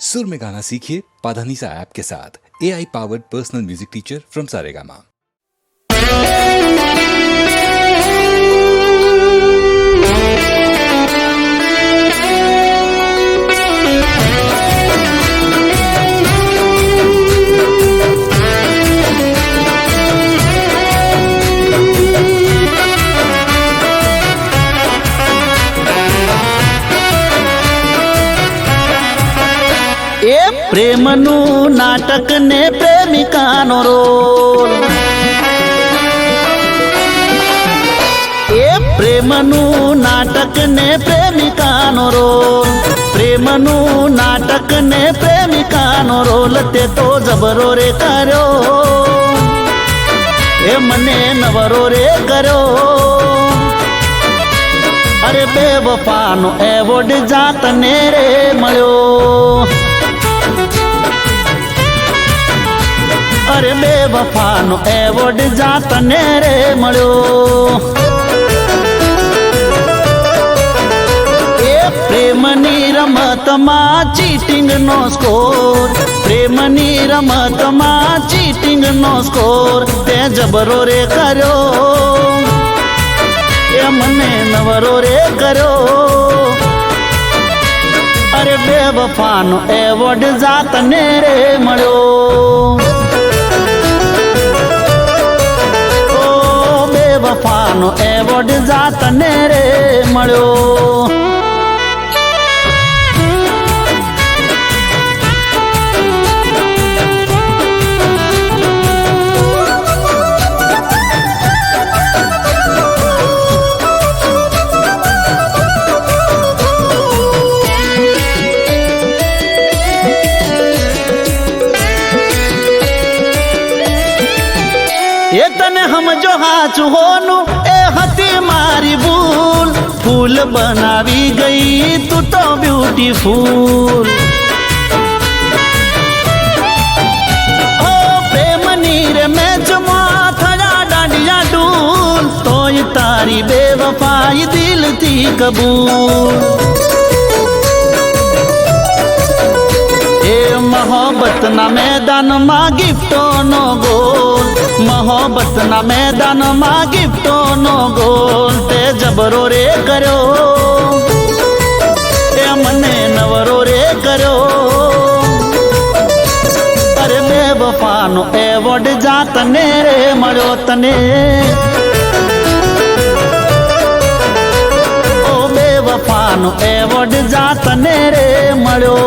सुर में गाना सीखिए पाधानीसा ऐप के साथ। AI powered personal music teacher from Saregama. એ પ્રેમનું નાટક ને પ્રેમિકાનો રોલ, એ પ્રેમનું નાટક ને પ્રેમિકાનો રોલ, પ્રેમનું નાટક ને પ્રેમિકાનો રોલ તે તો જબરો રે કર્યો, એ મને નવરો રે કર્યો. અરે બેવફાનો એવોર્ડ જાતને રે મળ્યો, અરે બેવફાનો એવોર્ડ જાતને રે મળ્યો. એ પ્રેમની રમતમાં ચીટિંગનો સ્કોર, પ્રેમની રમતમાં ચીટિંગનો સ્કોર તે જબરો રે કર્યો, એ મને નવરો રે કર્યો. અરે બેવફાનો એવોર્ડ જાતને રે મળ્યો, બેવફાનો એવોર્ડ જાતને રે મળ્યો. એ તને સમજો હાચું હોનું એ હતી મારી ભૂલ, ફૂલ બનાવી ગઈ તું તો બ્યુટીફુલ. ઓ પ્રેમની રે મેચમાં થયા દાંડિયા ડૂલ, તોય તારી બેવફાઈ દિલથી કબૂલ. એ મોહબ્બતના મેદાનમાં ગિફ્ટોનો ગોલ, મોહબ્બતના મેદાનમાં ગિફ્ટોનો ગોલ તે જબરો રે કર્યો, એ મને નવરો રે કર્યો. અરે બેવફાનો એવોર્ડ જાતને રે મળ્યો તને, ઓ બેવફાનો એવોર્ડ જાતને રે મળ્યો.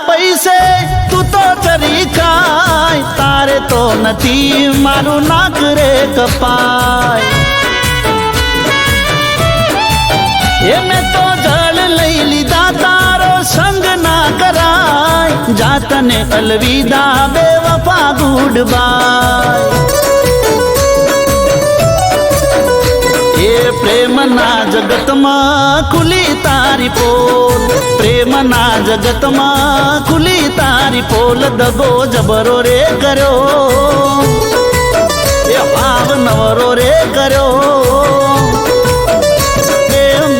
પૈસે તું તો ચરી ખાય, તારે તો નથી મારું નાક રે કપાય. એ મેં તો જળ લઈ લીધા તારો સંગ ના કરાય, જાતને અલવિદા બેવફા ગુડ બાય. એ પ્રેમના જગતમાં ખુલી તારી પોલ, પ્રેમના જગતમાં ખુલી તારી પોલ, દગો જબરો રે કર્યો, એ ભાવ નવરો રે કર્યો.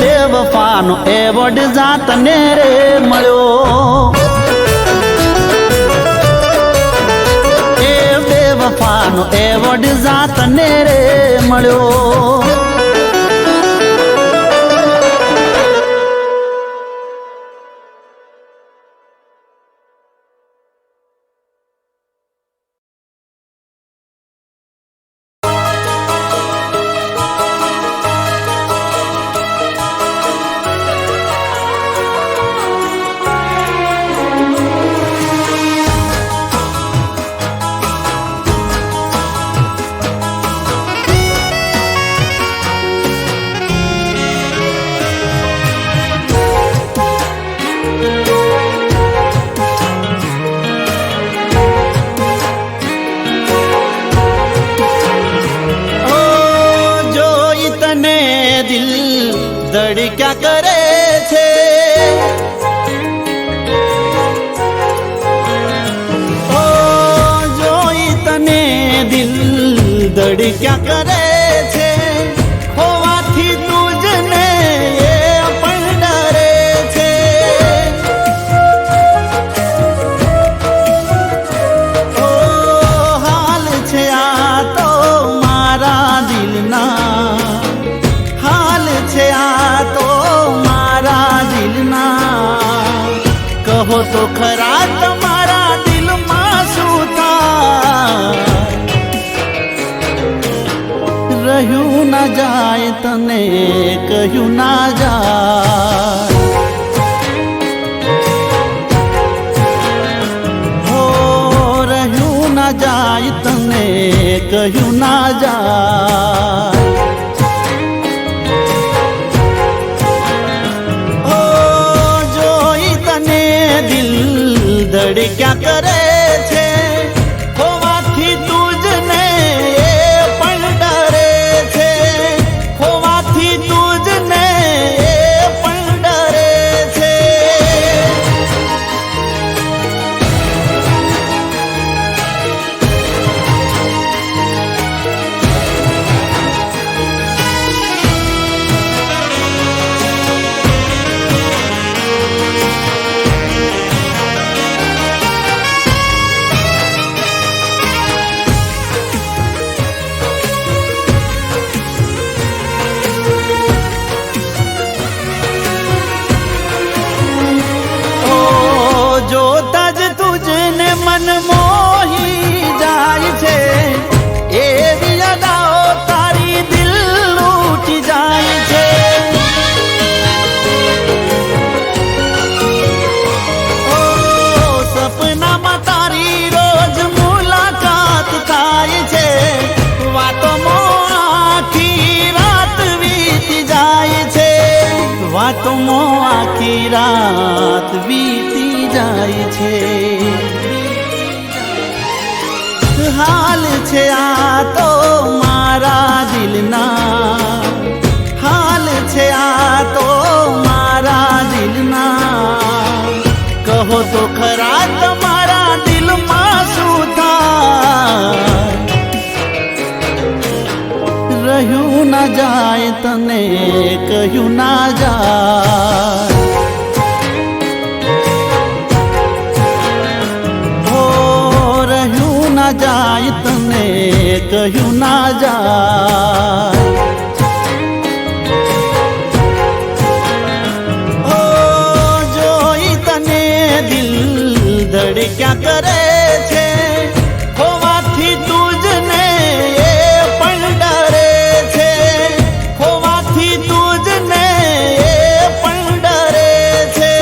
બેવફાનો એવોર્ડ જાતને રે મળ્યો, એ બેવફાનો એવોર્ડ જાતને રે મળ્યો. ધડક્યા કરે છે. ઓ જોઈ તને દિલ ધડક્યા કરે છે, હોવાથી તુજને એ પણ ડરે છે. ઓ હાલ છે આ તો મારા દિલના, હાલ છે આ તો મારા દિલના. કહો તો ખરા તમારા દિલમાં શું થાય? રહ્યું ના જાય તને કહ્યું ના જાય. હો રહ્યું ના જાય તને કહ્યું ના જાય. ઓ જોઈ તને દિલ ધડક્યા કરે છે, હોવાથી તુજને એ પણ ડરે છે, હોવાથી તુજને એ પણ ડરે છે. જોતા જ તુજને મન મોહી જાય છે, એવી અદાઓ તારી દિલ લૂટી જાય છે. ઓ સપનામાં તારી રોજ મુલાકાત થાય છે, વાતોમાં આખી રાત વીતી જાય છે, વાતોમાં આખી રાત વીતી જાય છે. હાલ છે આ તો મારા દિલના, હાલ છે આ તો મારા દિલના. કહો તો ખરા તમારા દિલમાં શું થાય? રહ્યું ના જાય તને કહ્યું ના જાય. ના જાય તને કહ્યું ના જાય. ઓ જોઈ તને દિલ ધડક્યા કરે છે, હોવાથી તુજને એ પણ ડરે છે, હોવાથી તુજને એ પણ ડરે છે.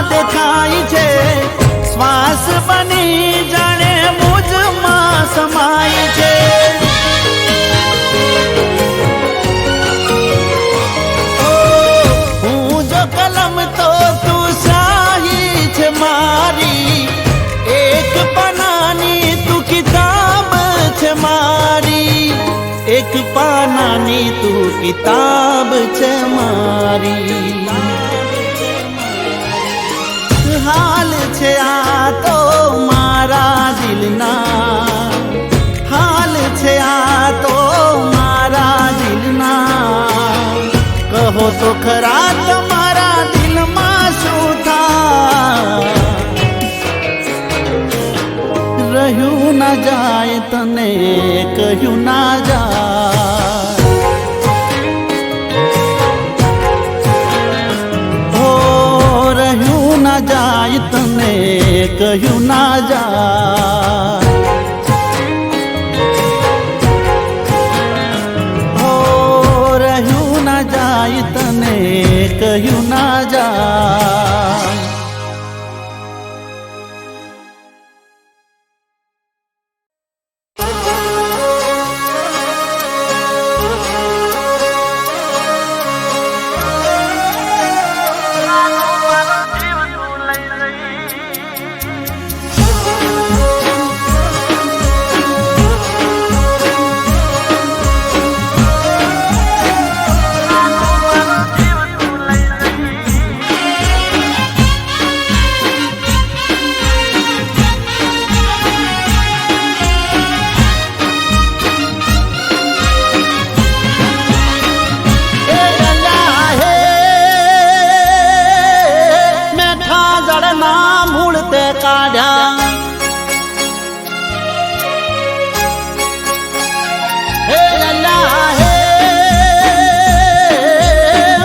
દેખાય છે, શ્વાસ બની જાણે મુજમાં સમાય છે. હું જો કલમ તો તું શાહી છે મારી, એક પાનાની તું કિતાબ છે મારી, એક પાનાની તું કિતાબ છે મારી. હાલ છે આ તો મારા દિલના, હાલ છે આ તો મારા દિલના. કહો તો ખરા તમારા દિલમાં શું થાય? રહ્યું ના જાય તને કહ્યું ના જાય. ના જાય તને કહ્યું ના જાય. તે કાઢ્યા હે અલ્લાહ હે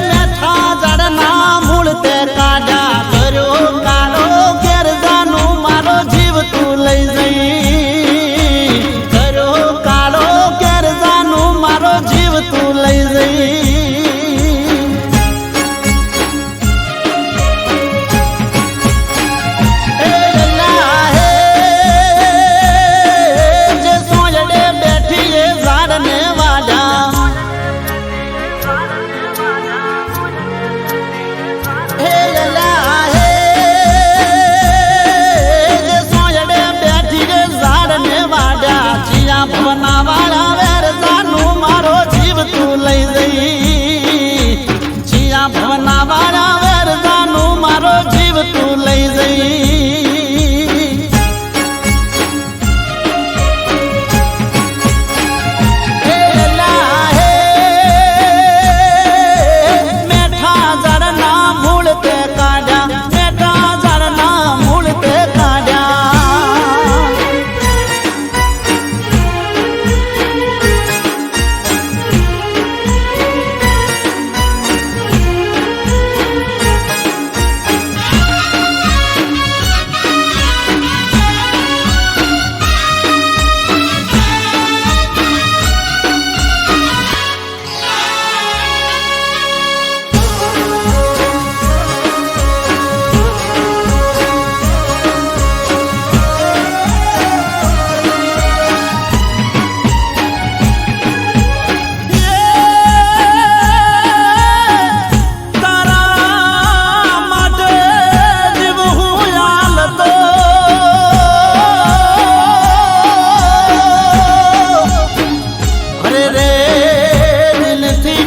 મેઠા ઝાડના મૂળ તે કાઢ્યા કર્યો કાળો ઘેર જાનું મારો જીવ તું લઈ જઈ કર્યો કાળો ઘેર જાનું મારો જીવ તું લઈ જઈ ભવનાવાળા વેર જાનું મારો જીવ તું લઈ જઈ જીયા ભવનાવાળા વેર જાનું મારો જીવ તું લઈ જઈ હે અલ્લાહ હે મેઠા ઝાડના મૂળ તે કાઢ્યા મેઠા ઝાડના મૂળ તે કાઢ્યા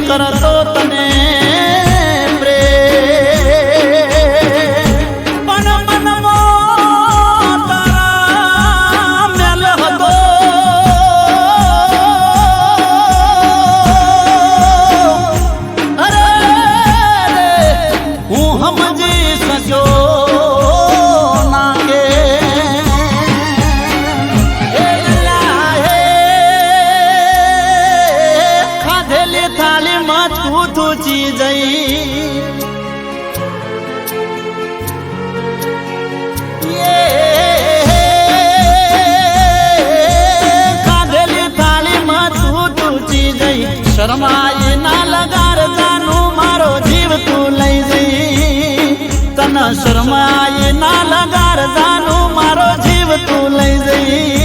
કરતો તને પ્રેમ પણ મનમાં તારા મેલ હતો અરે હું સમજી શક્યો ના કે ખાધેલી થાળીમાં તું થૂચી જઈ ખાધેલી થાળીમાં તું થૂચી જઈ શરમાઈ ના લગાર જાનું મારો જીવ તું લઈ જઈ તને શરમાઈ ના લગાર જાનું મારો જીવ તું લઈ જઈ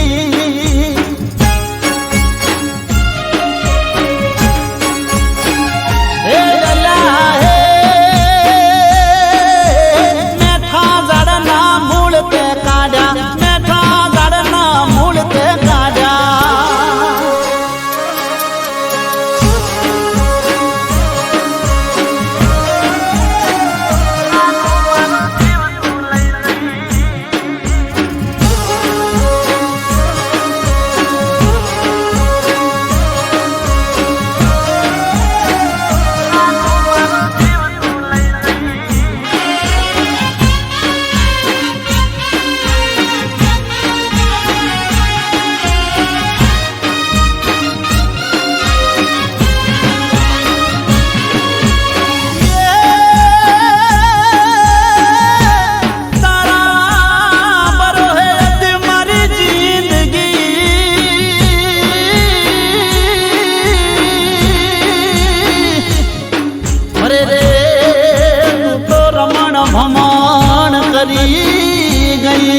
ભમણ કરી ગઈ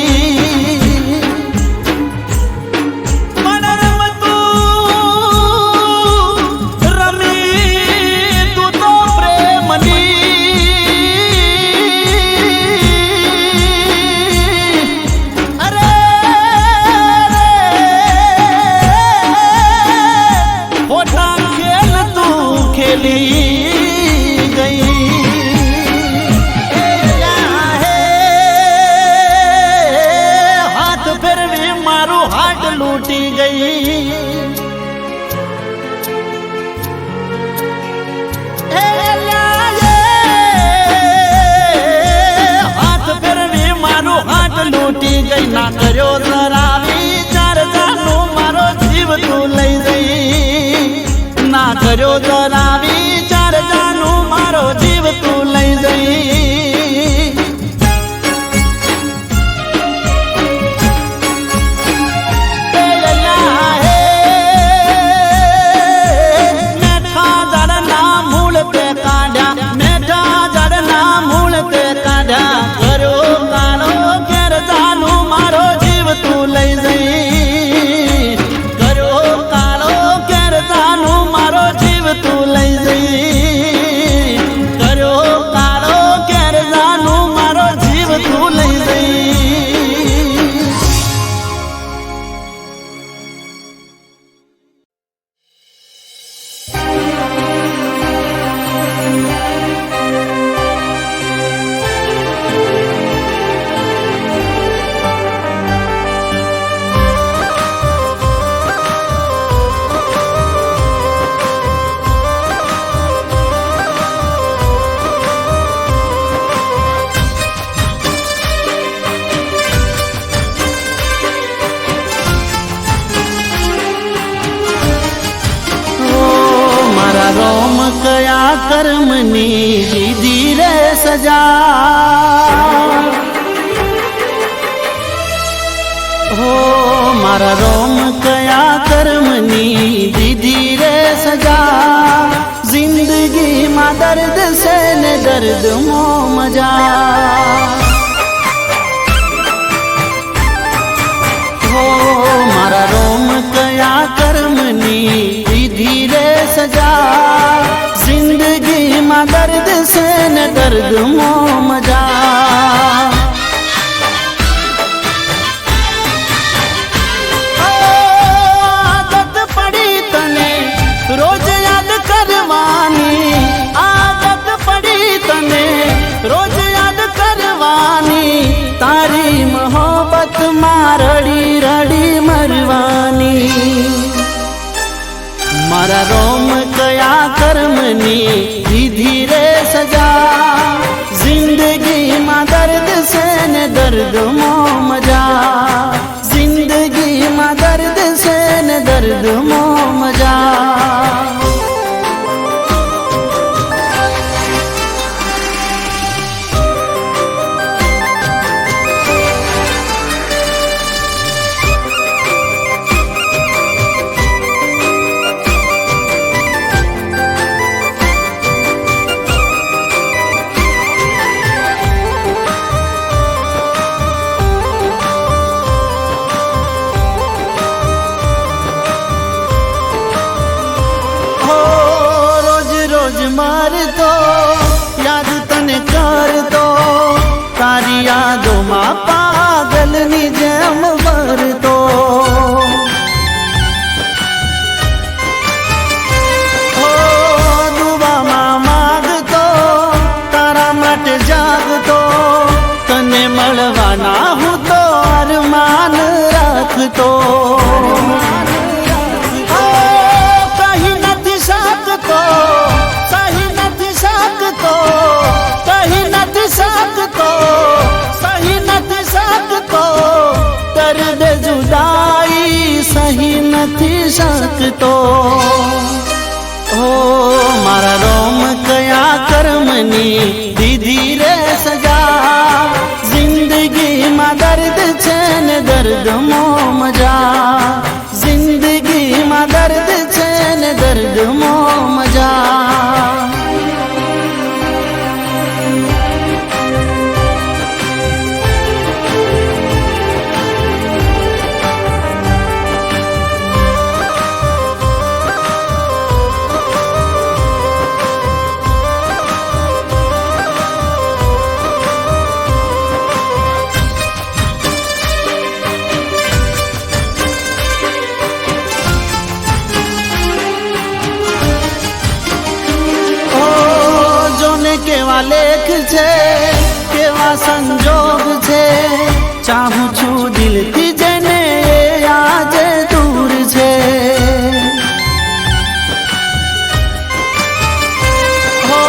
પણ રમતું રમી તું તો પ્રેમની અરે ખોટા ખેલ તું ખેલી ગઈ કર્યો જરા વિચાર જાનું મારો જીવ તું લઈ જઈ ના કર્યો જરા વિચાર જાનું મારો જીવ તું લઈ જઈ रोम कया कर्मनी दीदी रे सजा हो मारा रोम कया कर्मनी दीदी रे सजा जिंदगी में दर्द से ने दर्द मो मजा हो मारा रोम कया कर्मनी दीदी रे सजा जिंदगी में दर्द से न दर्द मो मजा आदत पड़ी तने रोज याद करवानी आदत पड़ी तने रोज याद करवानी तारी मोहब्बत में रड़ी रड़ी मरवानी मारा रोम कया कर्मनी दीदी रे सजा जिंदगी में दर्द से न दर्द मो मजा जिंदगी में दर्द से न दर्द मो मजा मार दो याद तने कर दो तारी यादों में पागल नी जेम भर दो ओ दुआ मांग दो तारा मट जाग दो तने मळवाना हूँ तो अरमान रख दो कहीं नहीं सकतो सही नहीं सकतो दर्द जुदाई सही नहीं सकतो ओ मारा रोम कया कर्मनी दीदी रे सजा जिंदगी में दर्द छेन दर्द मो मजा जिंदगी में दर्द छेन दर्द मो मजा केवा लेख छे केवा संजोग छे चाहूं छू दिल थी जेने आज दूर छे हो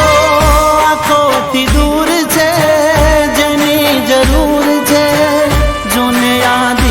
आखो थी दूर छे जेनी जरूर छे जोने याद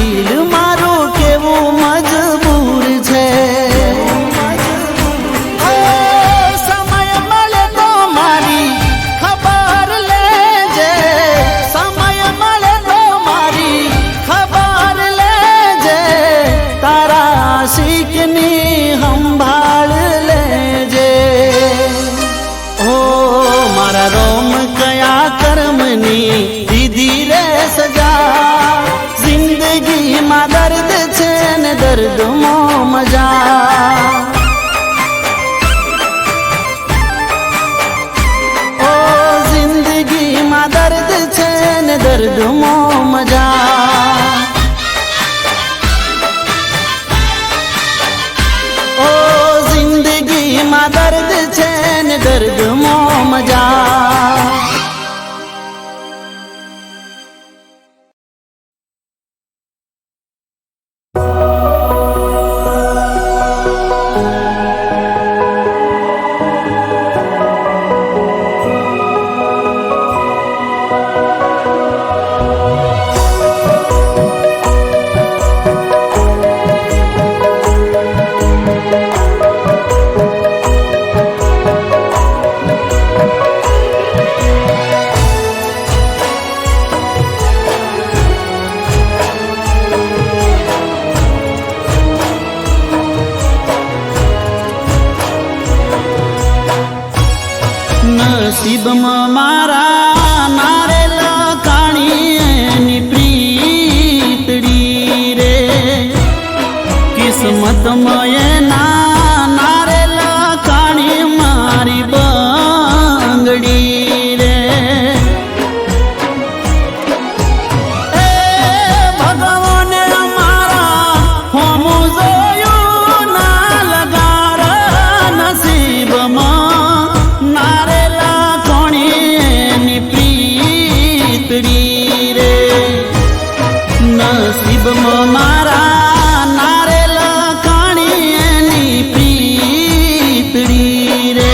જિંદગીમાં દર્દ છે ને દર્દમાં મજા. ઓ જિંદગીમાં દર્દ છે ને દર્દમાં મજા. ઓ જિંદગીમાં દર્દ છે ને દર્દમાં મજા. નસીબમાં મારા નારેલ કાણી એની પ્રીતડી રે. કિસ્મતમાં એના નારેલ કાણી મારી બંગડી રે. એ ભગવાને મારા હોમું જોયું ના લગાર નસીબમાં નારેલા કોણી પ્રીતડી રે. નસીબમાં મારા નારેલા કાણી એની પ્રીતડી રે.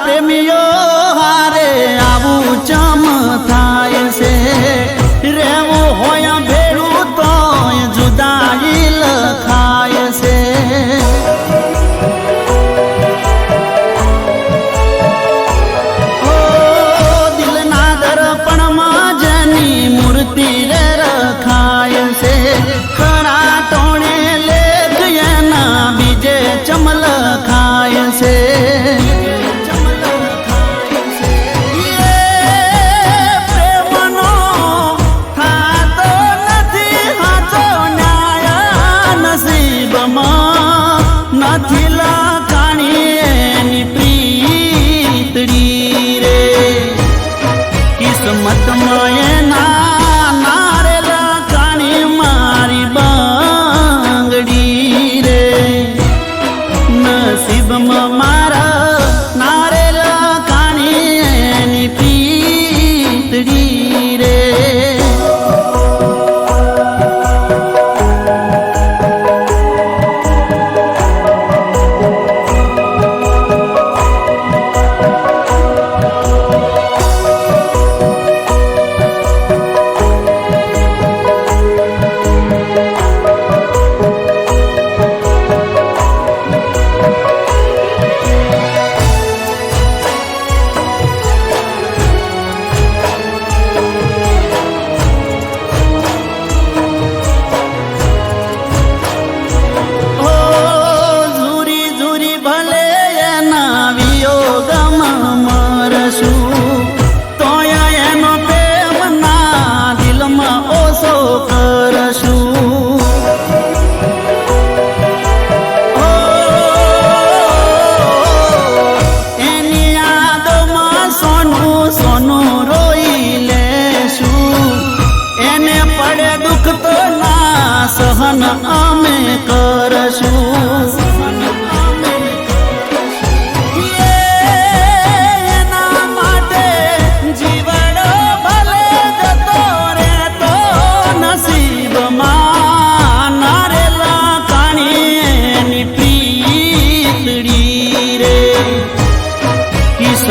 પ્રેમીઓ હારે આવું ચમ થાય છે. રેવું હોય ભેળું તો જુદાઈ લખાય છે. ઓ દિલના દર્પણમાં જેની મૂર્તિ રે રખાય છે. ખરા ટોણે લેખ એના બીજે ચમ લખાય છે.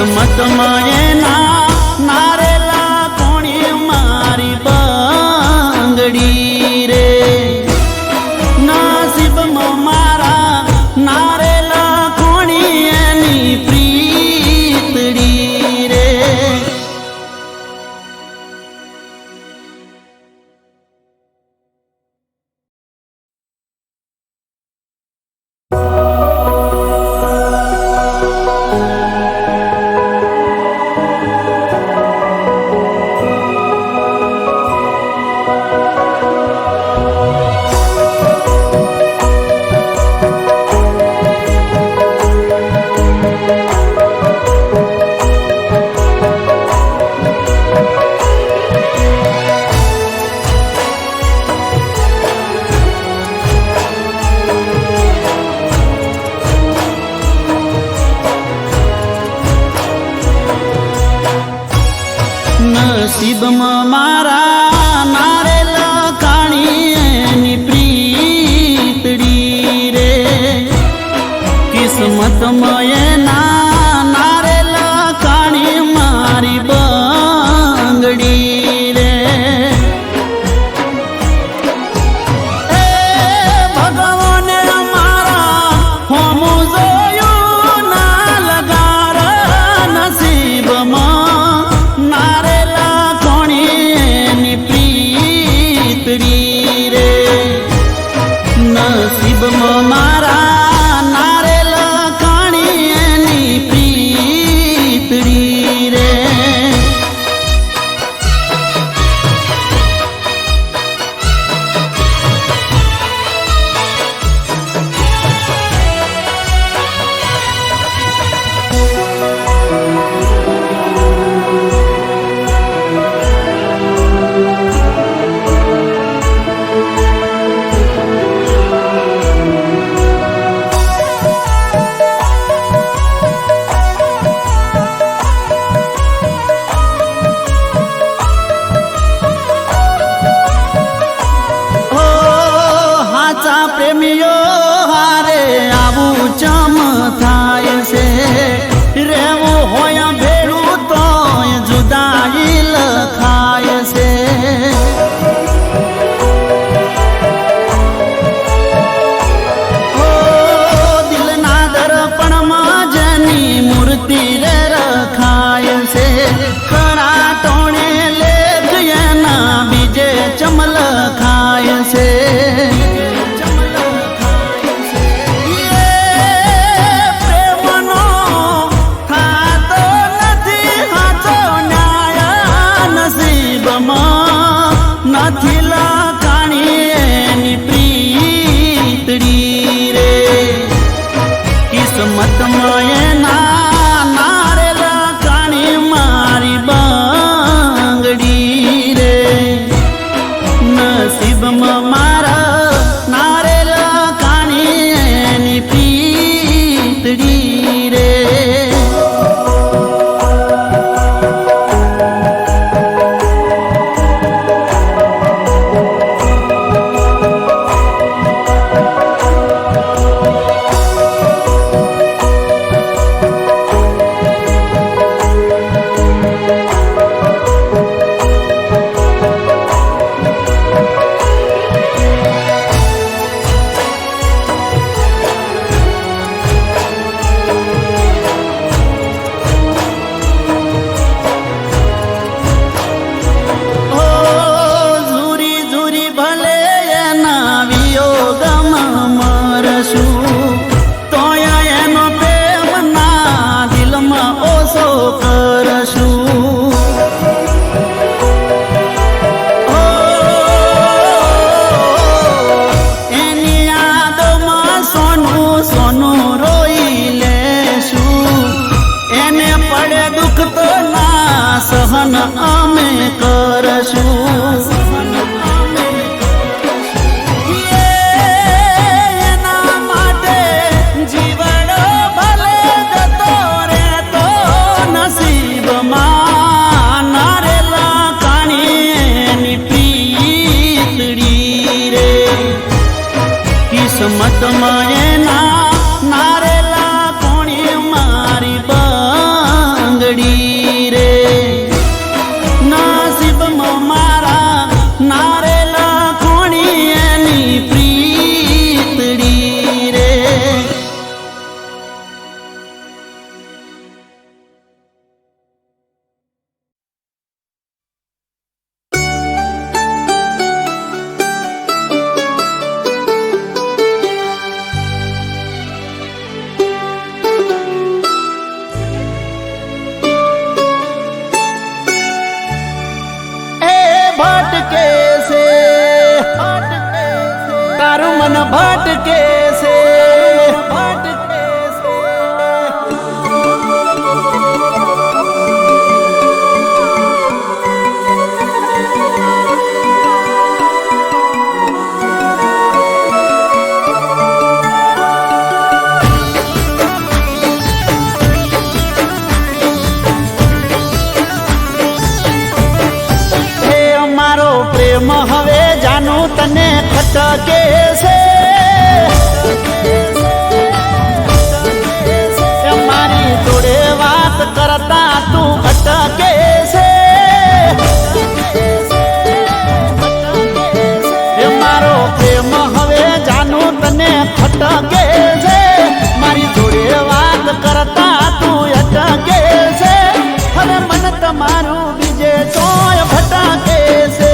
કિસ્મતમાં એના નારેલા કોણી મારી બંગડી રે નસીબમાં મારા નારેલા કોણી એની પ્રીતડી રે નસીબમાં મારા નારેલા કાણી એની પ્રીતડી રે કિસ્મતમાં એના નારેલા કાણી મારી બંગડી રે એ ભગવાને મારા હોમું જોયું ના લગાર નસીબમાં નારેલા કોણી પ્રીતડી રે નસીબમાં મારા નારેલા કાણી એની પ્રીતડી રે પ્રેમીઓ હારે આવું ચમ થાય છે રેવું હોય ભેળું તો જુદાઈ લખાય છે દિલના દર્પણમાં જેની મૂર્તિ રે રખાય છે ખરા ટોણે લેખ એના બીજે ચમલખાય છે નથી લખાણી એની પ્રીતડી રે કિસ્મતમાં એના નારેલા કાણી મારી બંગડી રે નસીબમાં મારા નારેલા કાણી એની પ્રીતડી રે સહન અમે કરશું એના માટે જીવડો ભલે જતો રહેતો નસીબમાં નારેલા કાણી એની પ્રીતડી રે કિસ્મતમાં એના નારેલા કોણી મારી બંગ મન ભટકે છે ભટકે પ્રેમ હવે જાનું તને ખટકે છે મારી જોડે વાત કરતા તું અટકે છે મારો પ્રેમ હવે જાનું તને ખટકે છે મારી જોડે વાત કરતા તું અટકે છે હવે મન તમારું બીજે ચોય ભટકે છે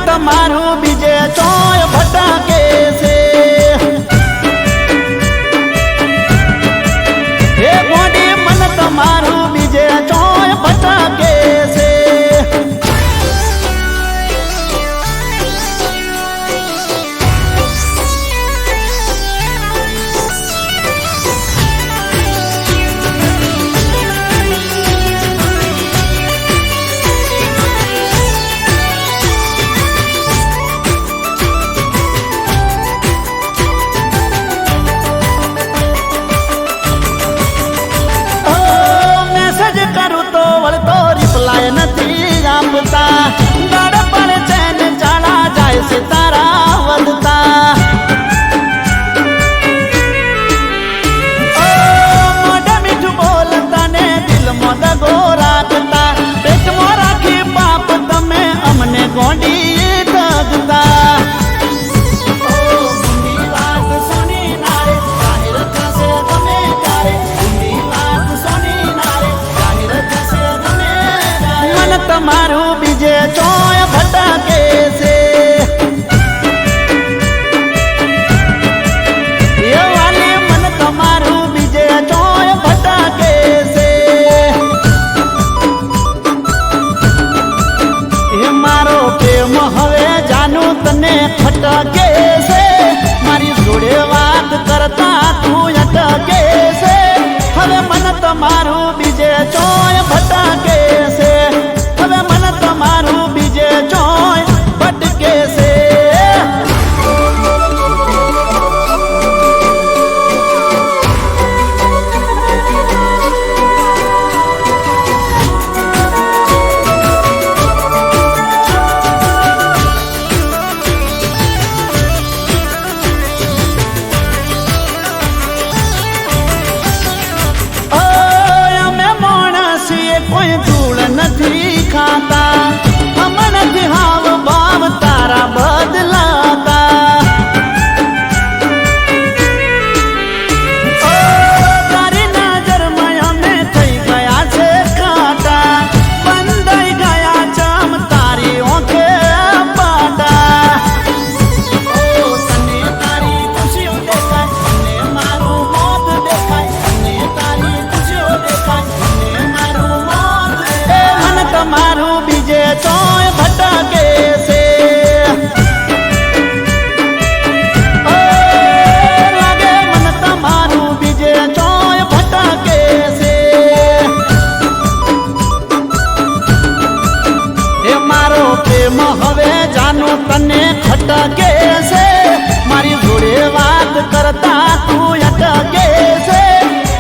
તમારું બીજે ચોય ભટકે છે એ ગોડી મન તમારું બીજે ચોય ભટકે છે નથી આપતા ગળ પર ચેન ચાલા જાય છે તારા વધતા મોઢા મીઠું બોલતા ને દિલમાં દગો રાખતા પેટમાં રાખી પાપ તમે અમને ગોંડી ઠગતા તમારું બીજે ચોય ભટકે છે એ વાલી મન તમારું બીજે ચોય ભટકે છે એ મારો પ્રેમ હવે જાનું તને ખટકે છે મારી જોડે વાત કરતા તું અટકે છે હવે મન તમારું બીજે ચોય ભટકે છે હવે મન તમારું બીજે ચોય ભટકે છે અમે માણસીએ કોઈ ધૂળ નથી ખાતા અમનથી હાવ ભાવ તારા બદલાતા તારી નજરમાં અમે થઈ ગયા છે કાંટા બંધાઈ ગયા ચમ તારી ઓંખે પાટા તને તારી ખુશીઓ દેખાય તને મારું મોત દેખાય તને તારી ખુશીઓ દેખાય તને મારું મોત મન તમારું બીજે ચોય ભટકે છે લાગે મન તમારું બીજે ચોય ભટકે છે એ મારો પ્રેમ હવે જાનું તને ખટકે છે મારી જોડે વાત કરતા તું અટકે છે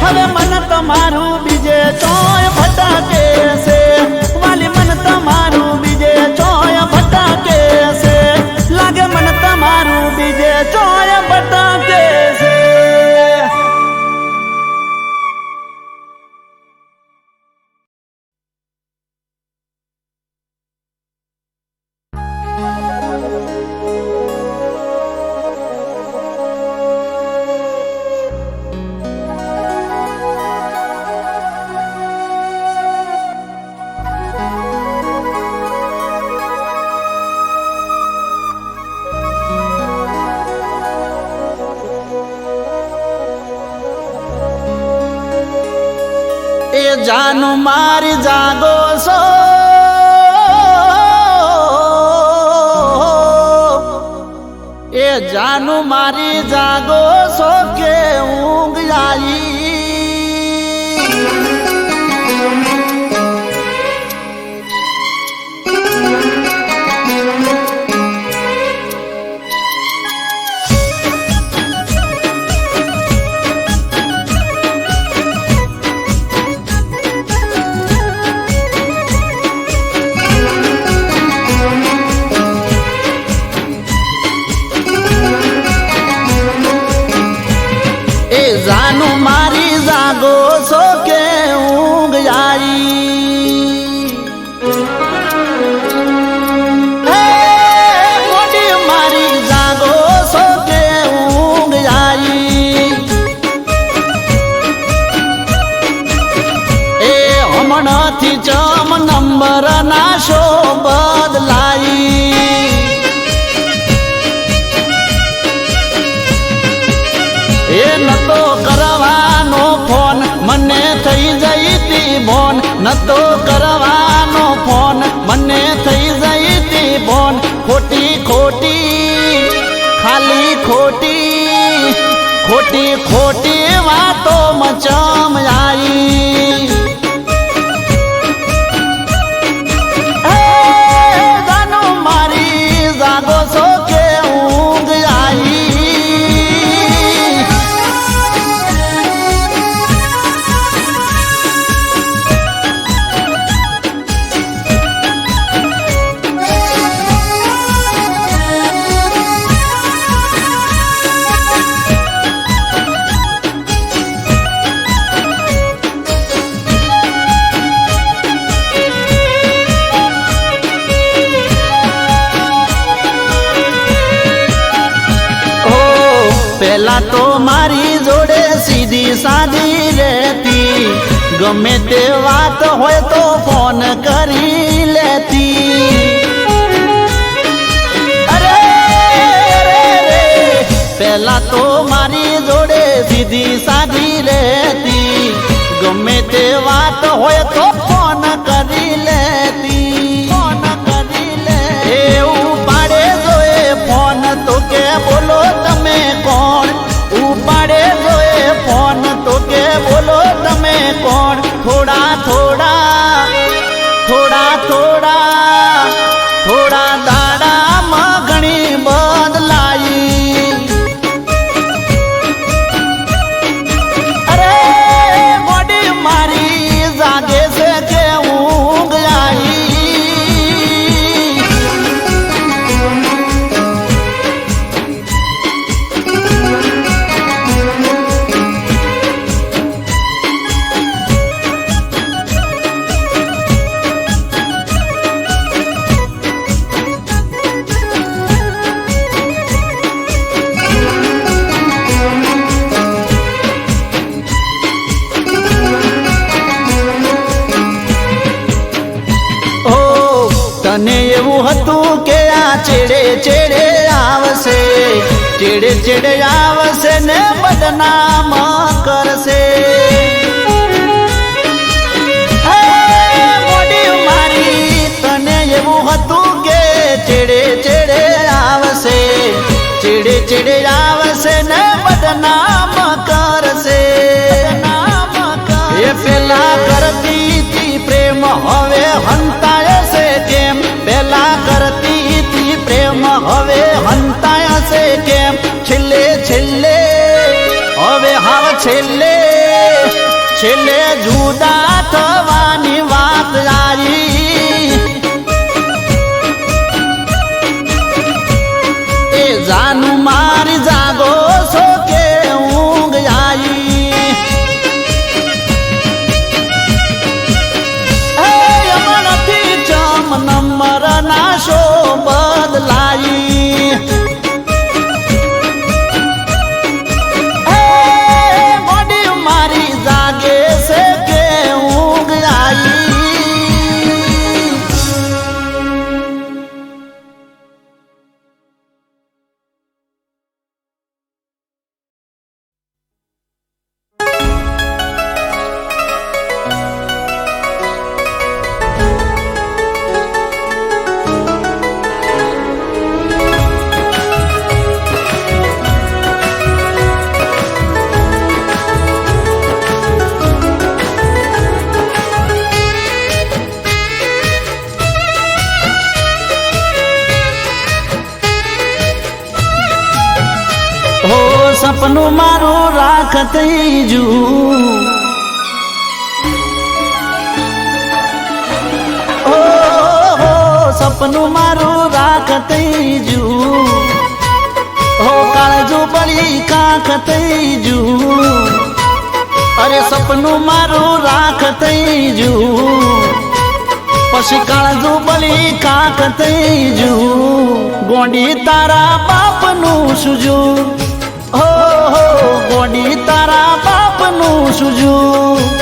હવે મન તમારું બીજે ચોય ભટકે છે વાલી મન તમારું બીજે ચોય ભટકે છે લાગે મન તમારું બીજે ચોય ભટકે છે જાનું મારી જાગો છો એ જાનું મારી જાગો છો કે ઊંઘ આવી જાનું મારી જાગો છો કે ઊંઘ આવી મોટી મારી જાગો છો કે ઊંઘ આવી એ હમણાંથી ચમ નંબર ના શો બદલાઈ એ નતો કરવાનો ફોન મને થઈ જઈતી બોન નતો કરવાનો ફોન મને થઈ જઈતી બોન ખોટી ખોટી ખાલી ખોટી ખોટી ખોટી વાતો મચમ આવી જાનું મારી જાગો છો કે ઊંઘ આવી પેલા તો મારી જોડે સીધી સાધી રહેતી ગમે તે વાત હોય તો ફોન કરી લેતી અરે પેલા તો મારી જોડે સીધી સાધી રહેતી ગમે તે વાત હોય તો ફોન કરી લેતી ફોન કરી લે એવું પાડે જોએ ફોન તો કે બોલો તમે કોણ ઉપાડે જોએ ફોન તો કે બોલો તમે કોણ થોડા થોડા થોડા થોડા થોડા દાડામાં ઘણી બદલાઈ અરે બોડી મારી જાગે છે કે ઊંઘ આવી તને એવું હતું કે આ ચેડે ચેડે આવશે ચેડે ચેડે આવશે ને બદનામ કરશે મોડી મારી તને એવું હતું કે ચેડે ચેડે આવશે ચેડે ચેડે આવશે ને બદનામ કરશે એ પેલા કરતી હતી પ્રેમ હવે હંતાય છે કેમ પેલા કરતી હતી પ્રેમ હવે હંતાય છે કેમ છેલ્લે છેલ્લે હવે હાવ છેલ્લે છેલ્લે જુદા થવાની વાત આવી એ જાનું મારી જાગો છો કે ઊંઘ આવી નંબર ના શો બદલાઈ બોડી મારી જાગે છે સપનું મારું રાખ થઈ જું સપનું મારું રાખ થઈ જું હો કાળજું બળી કાખ થઈ જું અરે સપનું મારું રાખ થઈ જું પછી કાળજું બળી કાખ થઈ જું ગોંડી તારા બાપનું સુજું હો ગોંડી તારા બાપનું સુજું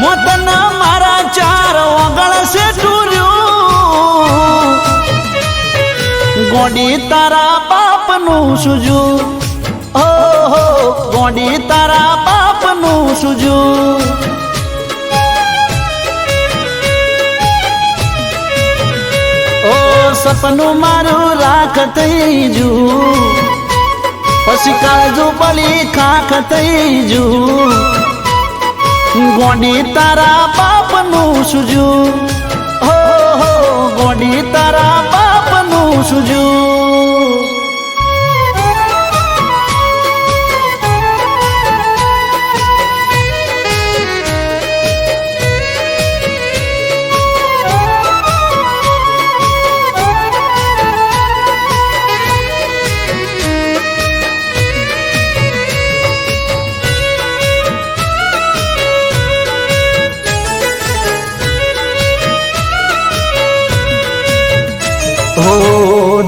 મોતના મારા ચાર ઓગળ છે ટૂર્યું ગોંડી તારા બાપનું સુજું હો ગોંડી તારા બાપનું સુજું ઓ સપનું મારું રાખ થઈ જું પછી કાળજું બળી ખાખ થઈ જું ગોંડી તારા બાપનું સુજું હો ગોંડી તારા બાપનું સુજું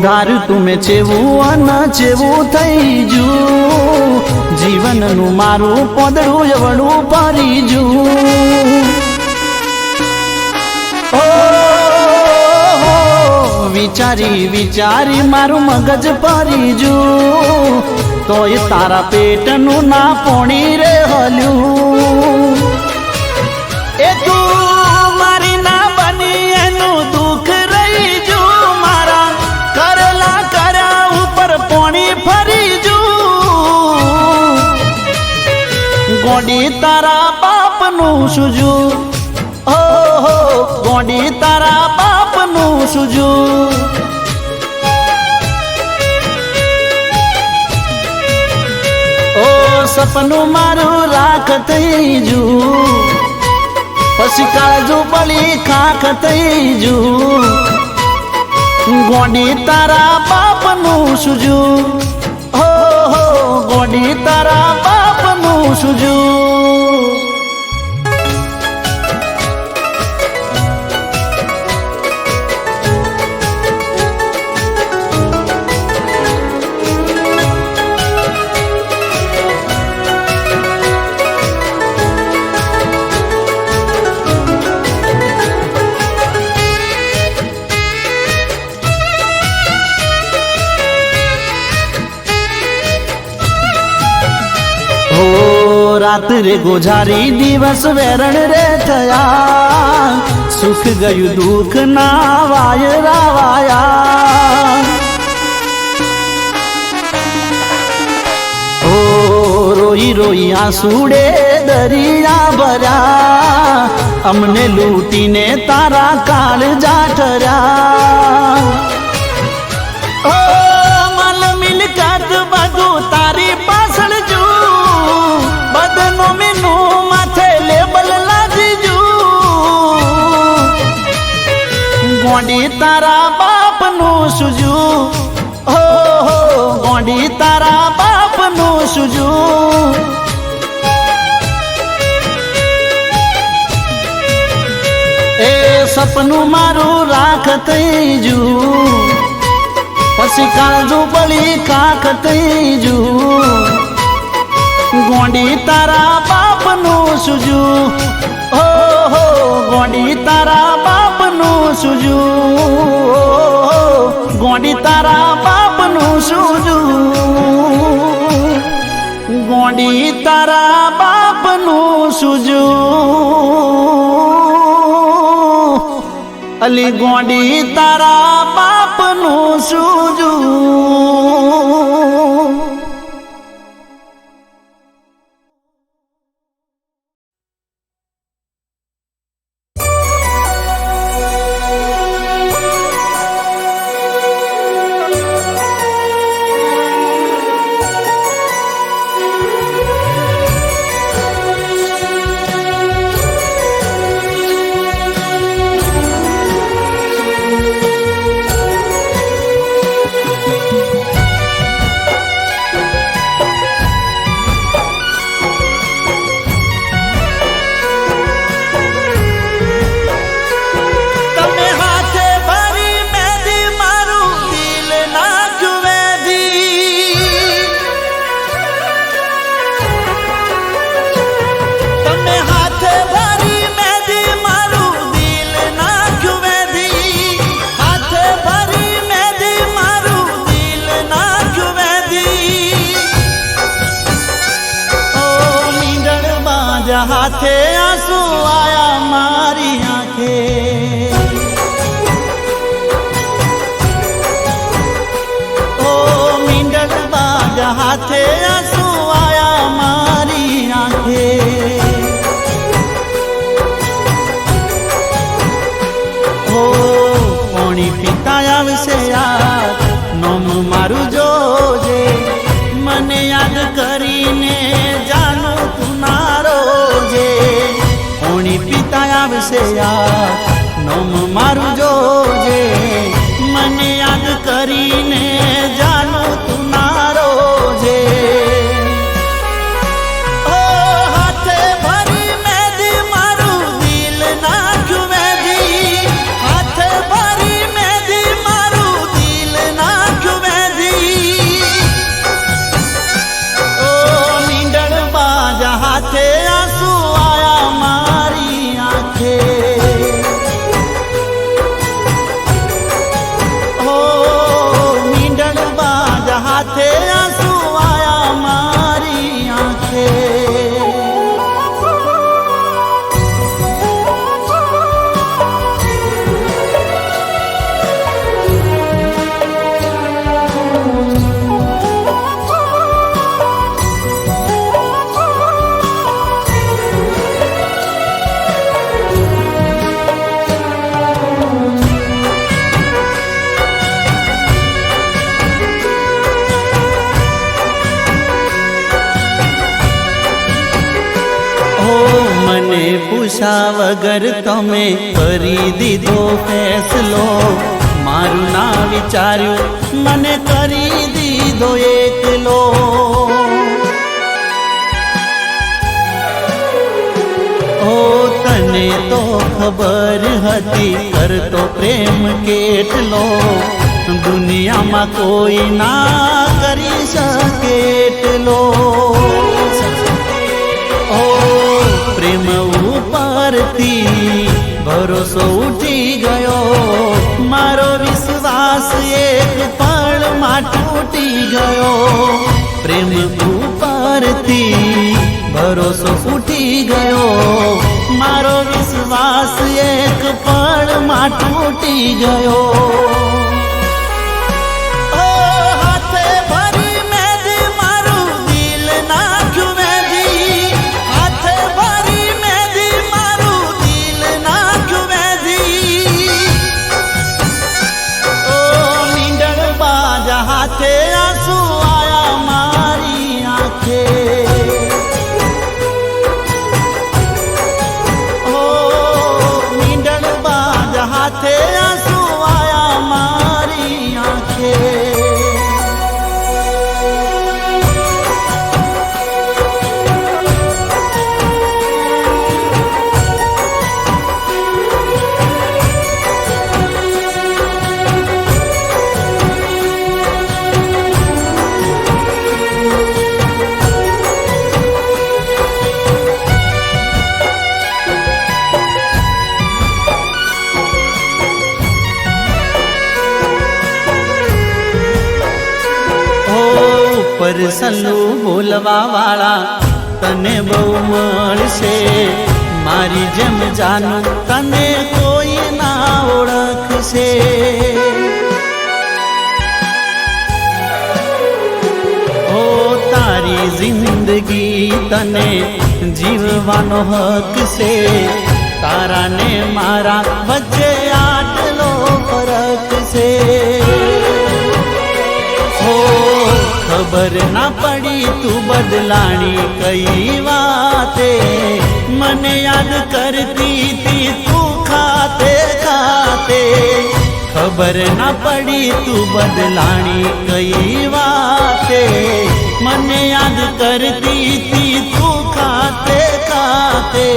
ધારું તું ચેવું અન ચેવું થઈ જું જીવનનું મારું પોદડું એવડું ભરી જું વિચારી વિચારી મારું મગજ ભરી જું તોય તારા પેટનું ના પોણી રે હલ્યું એ તું મારી ના બની એનું દુઃખ રહી જું મારા કરેલા કર્યા ઉપર પોણી ફરી જું ગોંડી તારા બાપનું સુજું હો ગોંડી તારા બાપનું સુજું ઓ સપનું મારું રાખ થઈ જું પછી કાળજું બળી ખાખ થઈ જું ગોંડી તારા બાપનું સુજું હો ગોંડી તારા બાપનું સુજું રાત્રે ગોઝારી દિવસ વેરણ રે થયા સુખ ગયું દુઃખ ના વાયરા વાયા ઓ રોઈ રોઈ આંસુડે દરિયા ભર્યા અમને લૂટીને તારા કાળ જાઠર્યા ઓ મલ મિલકત બધું તારી પાછળ જું બદનો મેનું માથે લેબલ લાગી જું ગોંડી તારા બાપનું સુજું હો ગોંડી તારા બાપનું સુજું એ સપનું મારું રાખ થઈ જું પછી કાળજું બળી ખાખ થઈ જું ગોંડી તારા બાપનું સુજું હો ગોંડી તારા બાપનું સુજું ગોંડી તારા બાપનું સુજું ગોંડી તારા બાપનું સુજું અલી ગોંડી તારા બાપનું સુજું આંસુ આયા મારી આંખે ઓ મીંડળ બાજ હાથે આંસુ આયા મારી આંખે ઓ પાણી પીતા આવશે યાર નોમ મારું જોજે મને યાદ કરીને જાનું તું ના રોજે પાણી પીતા આવશે યાર નોમ મારું જોજે મને યાદ કરીને જાનું તું ના રોજે ઓ હાથે ભરી મેદી મારું દિલ નાખ્યું મેદી હાથે ભરી મેદી મારું દિલ નાખ્યું મેદી ઓ મીંડળ બાજ હાથે આંસુ આયા મારી આંખે ઓ મીંડળ બાજ હાથે આંસુ આયા મારી આંખે મને પૂછા વગર તમે કરી દીધો ફેસલો મારું ના વિચાર્યું મને કરી દીધો એકલો ઓ તને તો ખબર હતી કરતો પ્રેમ કેટલો દુનિયામાં કોઈ ના કરી શકે એટલો ઓ પ્રેમ ઉપરથી ભરોસો ઉઠી ગયો મારો વિશ્વાસ એક પળમાં તૂટી ગયો પ્રેમ ઉપરથી ભરોસો ઉઠી ગયો મારો વિશ્વાસ એક પળમાં તૂટી ગયો હાથે આંસુ આયા મારી આંખે ઓ મીંડળ બાજ હાથે આંસુ આયા મારી આંખે પરસલું બોલવા વાળા તને બહુ મળશે મારી જેમ જાનું તને કોઈ ના ઓળખશે ઓ તારી જિંદગી તને જીવવાનો હક છે તારા ને મારા વચ્ચે આટલો ફરક છે ખબર ના પડી તું બદલાણી કઈ વાતે મને યાદ કરતી તી તું ખાતે ખાતે ખબર ના પડી તું બદલાણી કઈ વાતે મને યાદ કરતી તી તું ખાતે ખાતે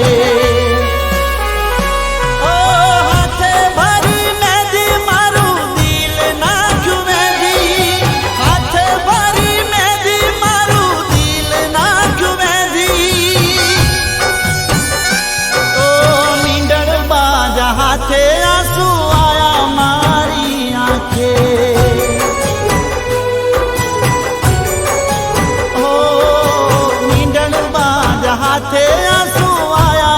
હાથે આંસુ આયા મારી આંખે ઓ મીંડળ બાજ હાથે આંસુ આયા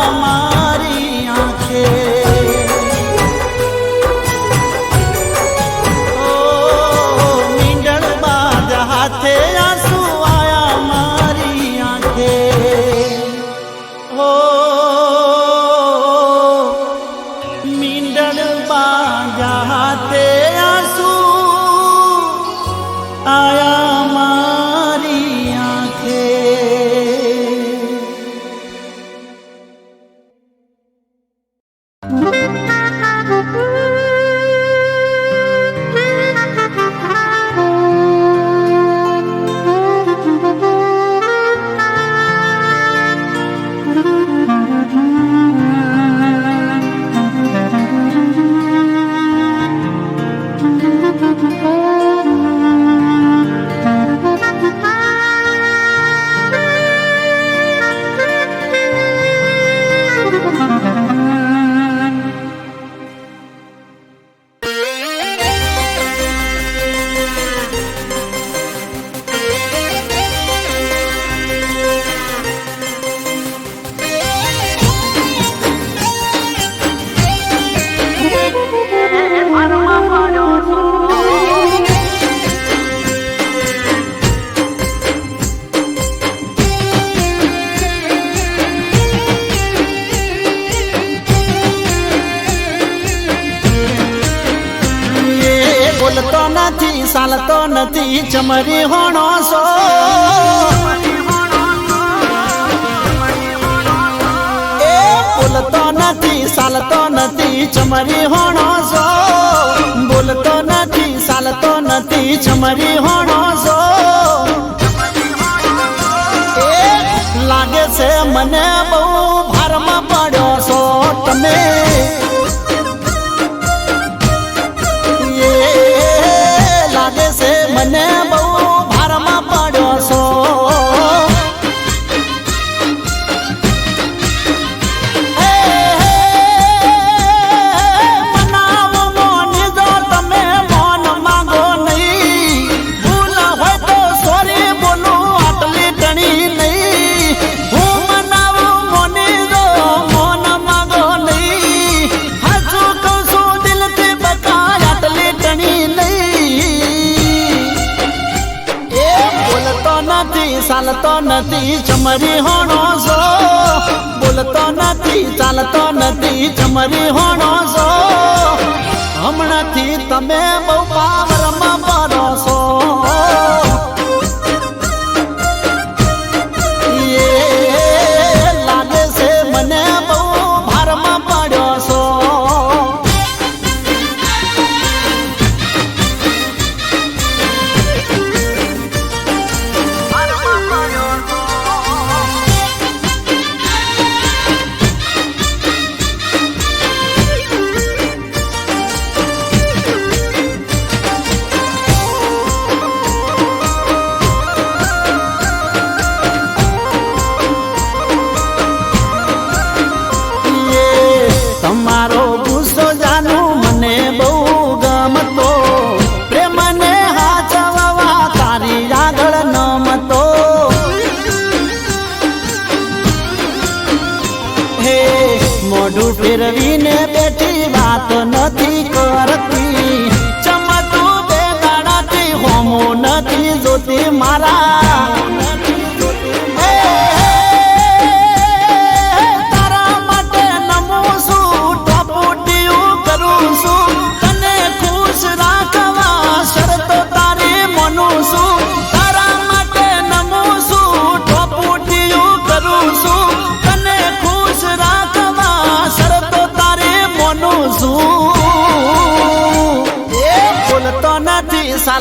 ચાલતો નથી ચમરી હોણો સો એ બોલતો નથી ચાલતો નથી ચમરી હોણો સો બોલતો નથી ચાલતો નથી ચમરી હોણો સો એ લાગે છે મને બહુ ભારમાં પડ્યો છો તમે લાગે છે મને બહુ ભારમાં પડ્યો છો મનાવો મોની જો તમે મોન માંગો નહીં ભૂલ હોય તો સોરી બોલું આટલી ટણી નહીં હું મનાવું મોની જો મોન માંગો નહીં હાચું કહું છું દિલથી બકાય આટલી ટણી નહીં બોલતો નથી ચાલતો નથી ચમરી હોણો છો બોલતો નથી ચાલતો નથી ચમરી હોણો છો હમણાંથી તમે બહુ પાવરમાં પડો છો લાગે છે મને બહુ ભારમાં પડ્યો છો તમારો ગુસ્સો જાનું મને બહુ ગમતો પ્રેમને હાચવવા તારી આગળ નમતો હે મોઢું ફેરવીને બેઠી વાત નથી કરતી ચમતું બે દાડાથી હોમો નથી જોતી મારા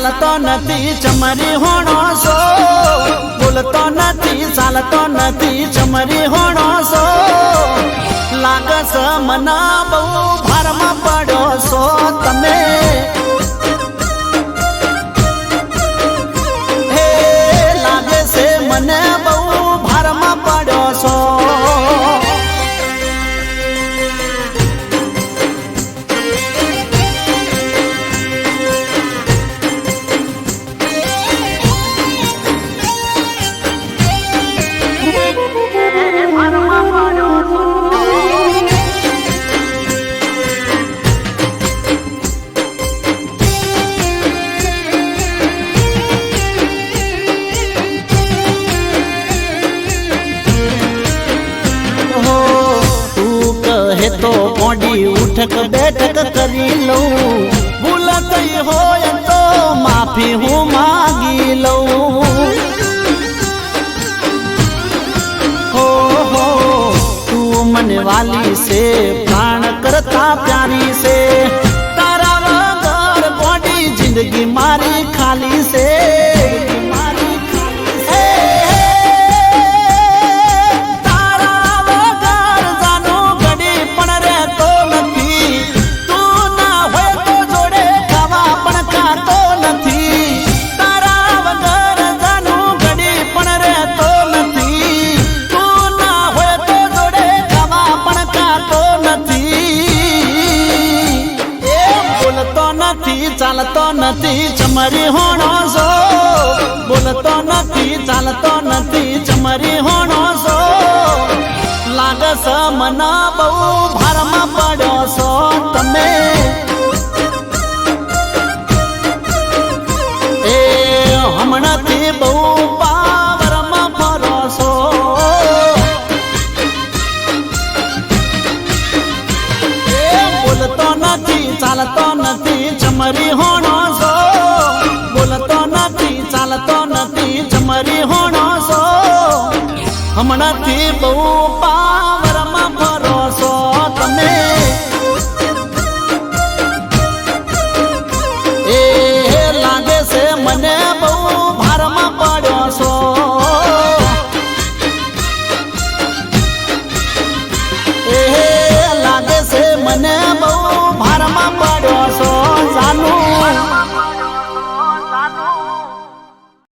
ચાલતો નથી ચમરી હોણો છો બોલતો નથી ચાલતો નથી ચમરી હોણો છો લાગે છે મને બહુ ભારમાં પડ્યો છો તમે હે લાગે છે મને બહુ ભારમાં પડ્યો છો તો મોડી ઉઠક બેઠક કરી લઉં ભૂલ થઈ હોય તો માફી હું માગી લઉં હો તું મને વાલી છે પ્રાણ કરતા પ્યારી છે તારા વગર મોડી જિંદગી મારી ખાલી છે ચાલતો નથી ચમરી હોણો છો બોલતો નથી ચાલતો નથી ચમરી હોણો છો લાગે છે મને બહુ ભારમાં પડ્યો છો તમે એ હમણાંથી બહુ પાવરમાં ફરો છો એ બોલતો નથી ચાલતો નથી ચમરી હોણો છો હમણાંથી બહુ